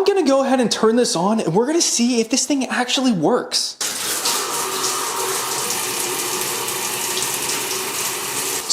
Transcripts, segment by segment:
gonna go ahead and turn this on and we're gonna see if this thing actually works.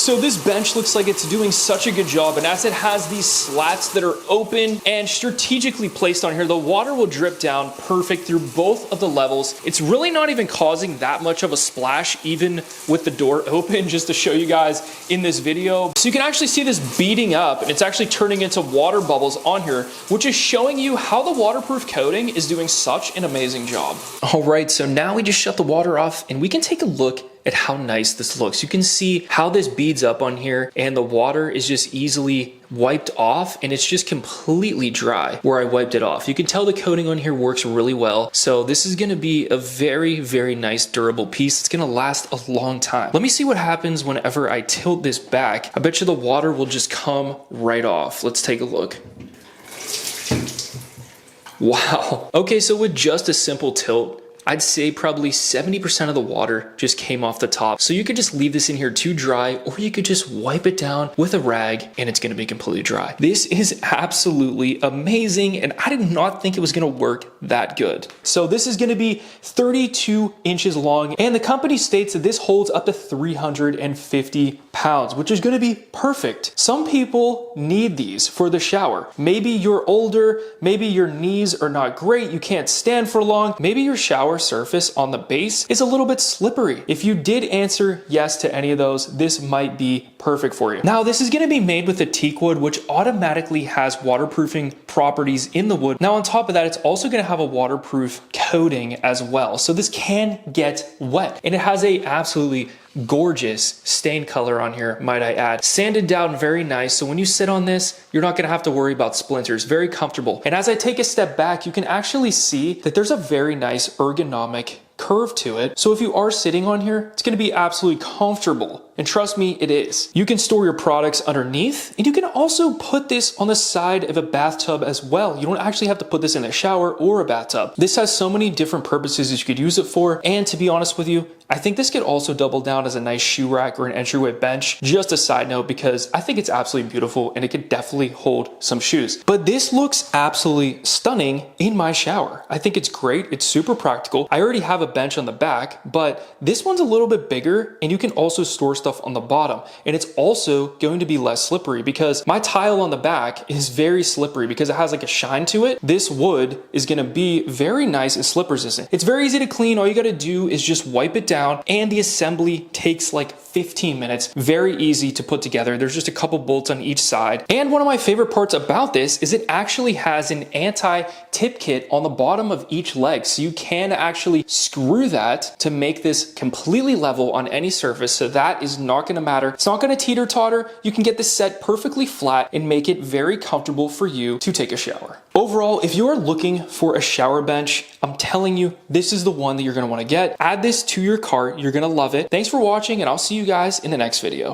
So this bench looks like it's doing such a good job, and as it has these slats that are open and strategically placed on here, the water will drip down perfect through both of the levels. It's really not even causing that much of a splash even with the door open, just to show you guys in this video. So you can actually see this beating up, and it's actually turning into water bubbles on here, which is showing you how the waterproof coating is doing such an amazing job. All right, so now we just shut the water off and we can take a look at how nice this looks. You can see how this beads up on here, and the water is just easily wiped off, and it's just completely dry where I wiped it off. You can tell the coating on here works really well. So this is gonna be a very, very nice durable piece. It's gonna last a long time. Let me see what happens whenever I tilt this back. I bet you the water will just come right off. Let's take a look. Wow. Okay, so with just a simple tilt, I'd say probably 70% of the water just came off the top. So you could just leave this in here to dry, or you could just wipe it down with a rag and it's gonna be completely dry. This is absolutely amazing, and I did not think it was gonna work that good. So this is gonna be 32 inches long, and the company states that this holds up to 350 pounds, which is gonna be perfect. Some people need these for the shower. Maybe you're older, maybe your knees are not great, you can't stand for long, maybe your shower surface on the base is a little bit slippery. If you did answer yes to any of those, this might be perfect for you. Now, this is gonna be made with a teak wood, which automatically has waterproofing properties in the wood. Now, on top of that, it's also gonna have a waterproof coating as well. So this can get wet, and it has a absolutely gorgeous stain color on here, might I add. Sanded down very nice, so when you sit on this, you're not gonna have to worry about splinters. Very comfortable. And as I take a step back, you can actually see that there's a very nice ergonomic curve to it. So if you are sitting on here, it's gonna be absolutely comfortable. And trust me, it is. You can store your products underneath, and you can also put this on the side of a bathtub as well. You don't actually have to put this in a shower or a bathtub. This has so many different purposes that you could use it for, and to be honest with you, I think this could also double down as a nice shoe rack or an entryway bench. Just a side note, because I think it's absolutely beautiful and it could definitely hold some shoes. But this looks absolutely stunning in my shower. I think it's great. It's super practical. I already have a bench on the back, but this one's a little bit bigger, and you can also store stuff on the bottom. And it's also going to be less slippery, because my tile on the back is very slippery because it has like a shine to it. This wood is going to be very nice and slip resistant. It's very easy to clean. All you got to do is just wipe it down, and the assembly takes like 15 minutes. Very easy to put together. There's just a couple bolts on each side. And one of my favorite parts about this is it actually has an anti-tip kit on the bottom of each leg. So you can actually screw that to make this completely level on any surface. So that is not going to matter. It's not going to teeter totter. You can get this set perfectly flat and make it very comfortable for you to take a shower. Overall, if you are looking for a shower bench, I'm telling you, this is the one that you're going to want to get. Add this to your cart. You're going to love it. Thanks for watching, and I'll see you guys in the next video.